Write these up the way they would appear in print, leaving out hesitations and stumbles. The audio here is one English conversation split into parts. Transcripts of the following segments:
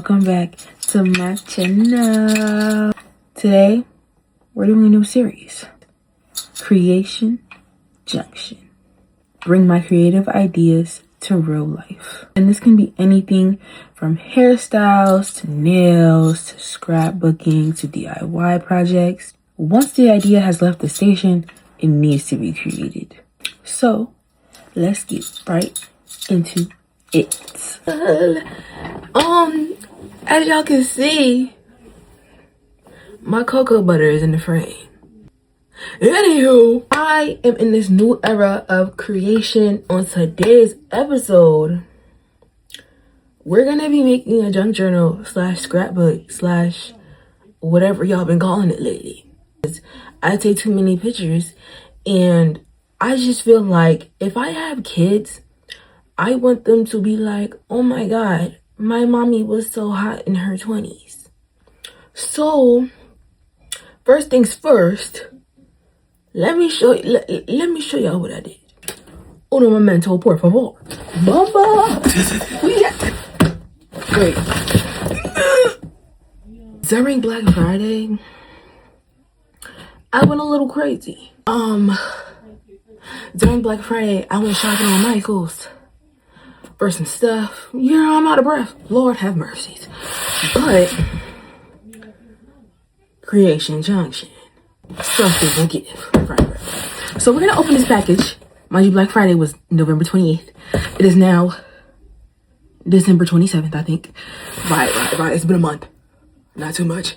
welcome back to my channel. Today we're doing a new series, Creation Junction. Bring my creative ideas to real life. And this can be anything from hairstyles to nails to scrapbooking to DIY projects. Once the idea has left the station, it needs to be created. So let's get right into it. As y'all can see, my cocoa butter is in the frame. Anywho, I am in this new era of creation. On today's episode, we're gonna be making a junk journal / scrapbook / whatever y'all been calling it lately. I take too many pictures, and I just feel like if I have kids, I want them to be like, oh my God, my mommy was so hot in her 20s. So, first things first, let me show y'all what I did. Uno momento, por favor. Mama! Wait. During Black Friday, I went a little crazy. During Black Friday, I went shopping on Michael's for some stuff. Yeah, I'm out of breath. Lord have mercies. But Creation Junction, something to give. Right. So we're gonna open this package. Mind you, Black Friday was November 28th. It is now December 27th, I think. Right. It's been a month. Not too much.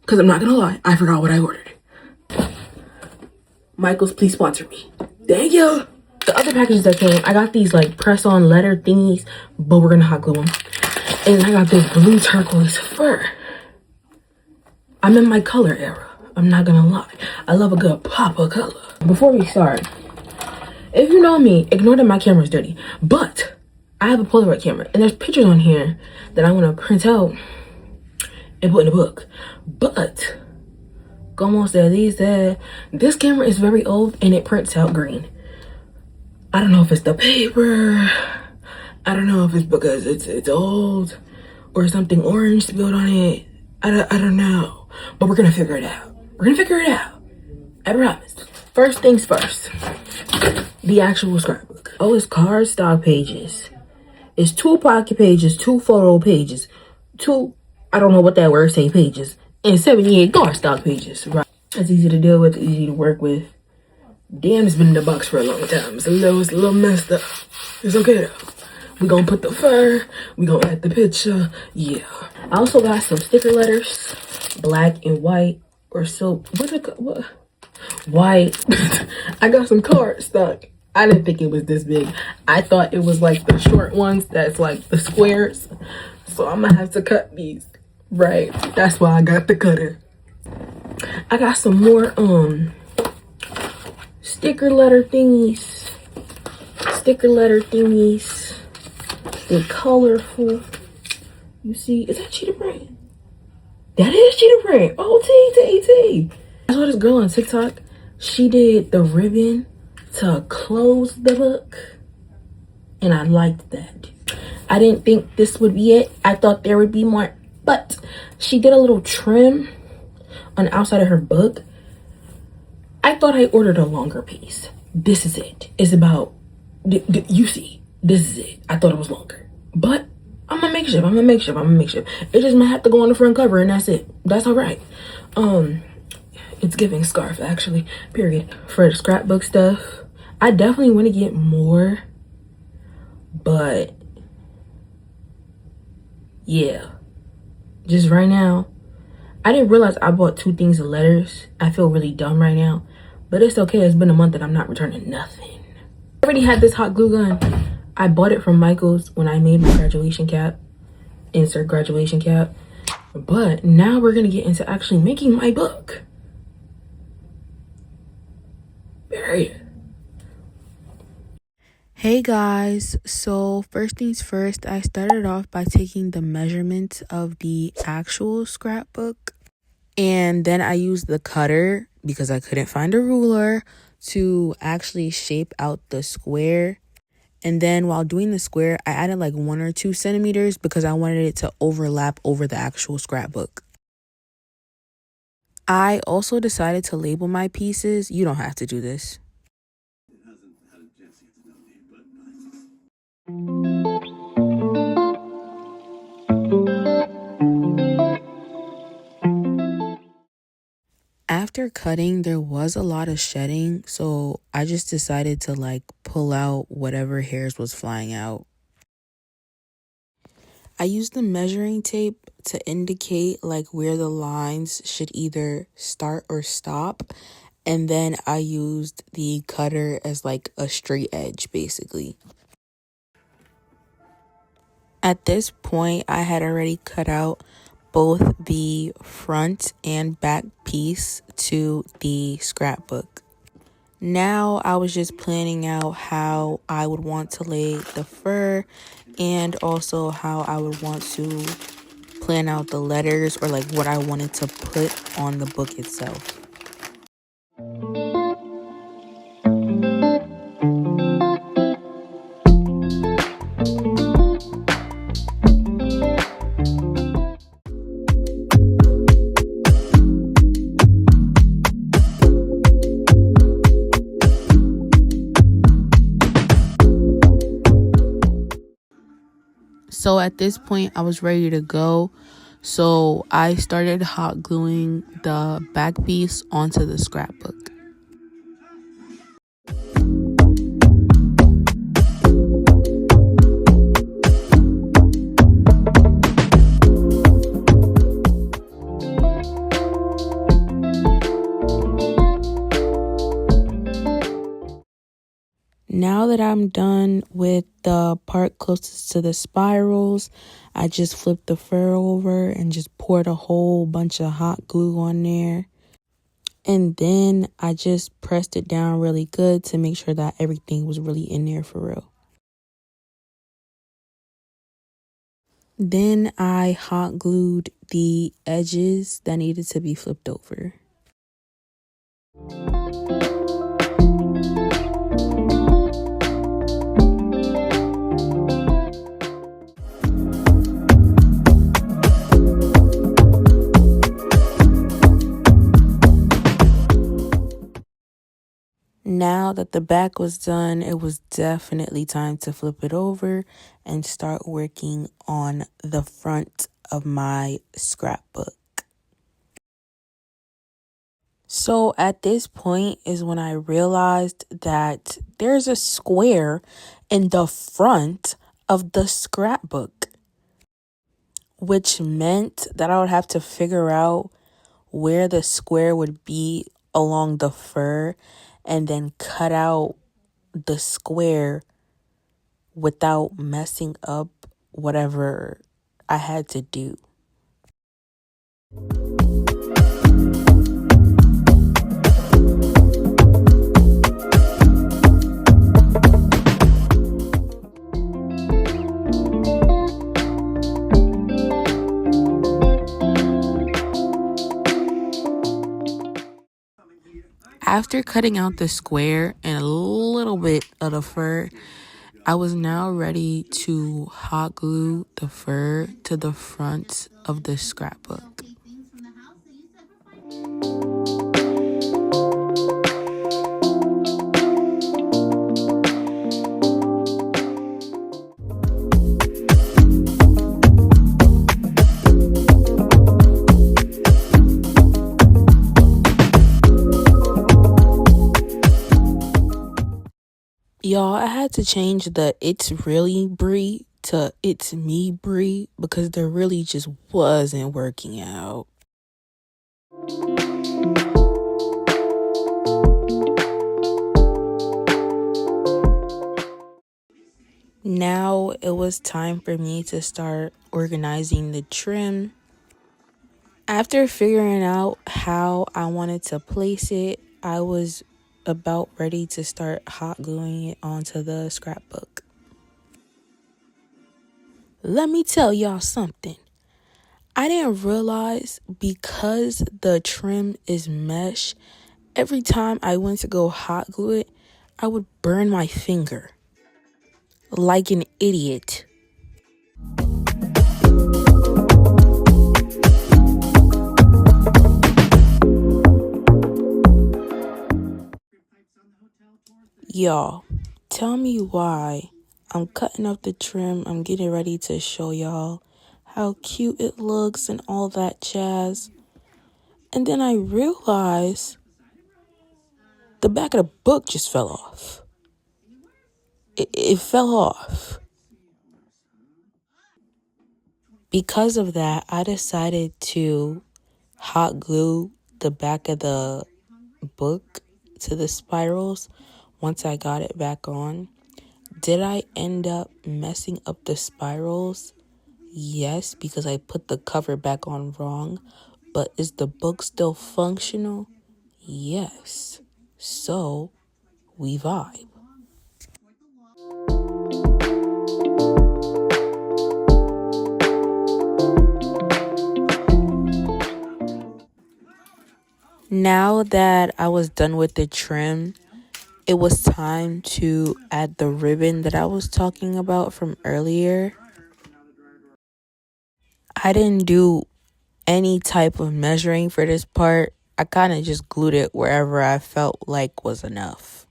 Because I'm not gonna lie, I forgot what I ordered. Michael's, please sponsor me. Thank you. The other packages that came, I got these like press-on letter thingies, but we're gonna hot glue them. And I got this blue turquoise fur. I'm in my color era. I'm not gonna lie. I love a good pop of color. Before we start, if you know me, ignore that my camera's dirty. But I have a Polaroid camera, and there's pictures on here that I want to print out and put in a book. But como se dice, this camera is very old and it prints out green. I don't know if it's the paper. I don't know if it's because it's old or something orange spilled on it. I don't know. But we're gonna figure it out. I promise. First things first. The actual scrapbook. Oh, it's cardstock pages. It's 2 pocket pages, 2 photo pages, 2, I don't know what that word say, pages, and 78 cardstock pages. Right. It's easy to deal with, easy to work with. Damn, it's been in the box for a long time. It's a little messed up. It's okay though. We're gonna put the fur. We're gonna add the picture. Yeah. I also got some sticker letters, black and white, or so. What? White. I got some cardstock. I didn't think it was this big. I thought it was like the short ones that's like the squares. So I'm gonna have to cut these. Right. That's why I got the cutter. I got some more sticker letter thingies. They're colorful. You see, is that cheetah print? That is cheetah print. Oh, T. I saw this girl on TikTok. She did the ribbon to close the book, and I liked that. I didn't think this would be it. I thought there would be more, but she did a little trim on the outside of her book. I thought I ordered a longer piece. This is it. It's about, you see, this is it. I thought it was longer, but I'm gonna make sure. It just might have to go on the front cover, and that's it. That's all right. It's giving scarf, actually, period. For the scrapbook stuff, I definitely want to get more, but yeah, just right now, I didn't realize I bought 2 things of letters. I feel really dumb right now, but it's okay. It's been a month and I'm not returning nothing. I already had this hot glue gun. I bought it from Michael's when I made my graduation cap. Insert graduation cap. But now we're gonna get into actually making my book. Period. Hey guys, so first things first, I started off by taking the measurements of the actual scrapbook, and then I used the cutter because I couldn't find a ruler to actually shape out the square And then while doing the square, I added like 1 or 2 centimeters because I wanted it to overlap over the actual scrapbook. I also decided to label my pieces. You don't have to do this. After cutting, there was a lot of shedding, so I just decided to like pull out whatever hairs was flying out. I used the measuring tape to indicate like where the lines should either start or stop, and then I used the cutter as like a straight edge basically. At this point, I had already cut out both the front and back piece to the scrapbook. Now I was just planning out how I would want to lay the fur and also how I would want to plan out the letters or like what I wanted to put on the book itself. So at this point, I was ready to go. So I started hot gluing the back piece onto the scrapbook. Now that I'm done with the part closest to the spirals, I just flipped the fur over and just poured a whole bunch of hot glue on there. And then I just pressed it down really good to make sure that everything was really in there for real. Then I hot glued the edges that needed to be flipped over. Now that the back was done, it was definitely time to flip it over and start working on the front of my scrapbook. So at this point is when I realized that there's a square in the front of the scrapbook, which meant that I would have to figure out where the square would be along the fur and then cut out the square without messing up whatever I had to do. After cutting out the square and a little bit of the fur, I was now ready to hot glue the fur to the front of the scrapbook. Y'all, I had to change the "it's really Brie" to "it's me Brie" because there really just wasn't working out. Now it was time for me to start organizing the trim. After figuring out how I wanted to place it, I was about ready to start hot gluing it onto the scrapbook. Let me tell y'all something. I didn't realize because the trim is mesh, every time I went to go hot glue it, I would burn my finger. like an idiot. Y'all, tell me why I'm cutting up the trim. I'm getting ready to show y'all how cute it looks and all that jazz. And then I realized the back of the book just fell off. It fell off. Because of that, I decided to hot glue the back of the book to the spirals once I got it back on. Did I end up messing up the spirals? Yes, because I put the cover back on wrong. But is the book still functional? Yes. So, we vibe. Now that I was done with the trim, it was time to add the ribbon that I was talking about from earlier. I didn't do any type of measuring for this part. I kind of just glued it wherever I felt like was enough.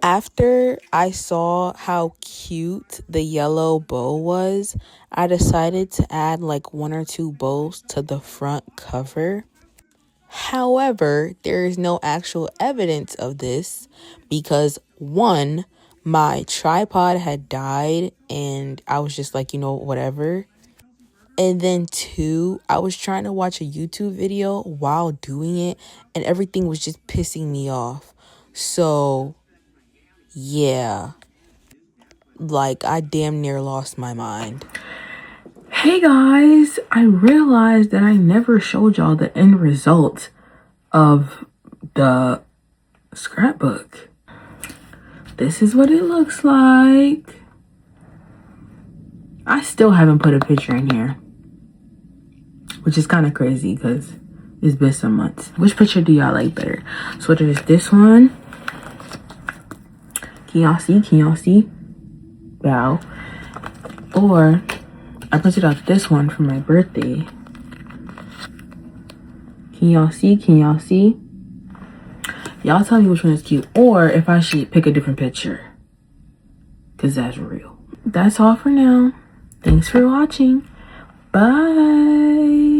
After I saw how cute the yellow bow was, I decided to add like 1 or 2 bows to the front cover. However, there is no actual evidence of this because 1, my tripod had died and I was just like, whatever. And then 2, I was trying to watch a YouTube video while doing it and everything was just pissing me off. So, yeah, like I damn near lost my mind. Hey guys, I realized that I never showed y'all the end result of the scrapbook. This is what it looks like. I still haven't put a picture in here, which is kind of crazy because it's been some months. Which picture do y'all like better? So there's this one. Can y'all see? Can y'all see? Wow. Or I printed out this one for my birthday. Can y'all see? Can y'all see? Y'all tell me which one is cute. Or if I should pick a different picture. Because that's real. That's all for now. Thanks for watching. Bye.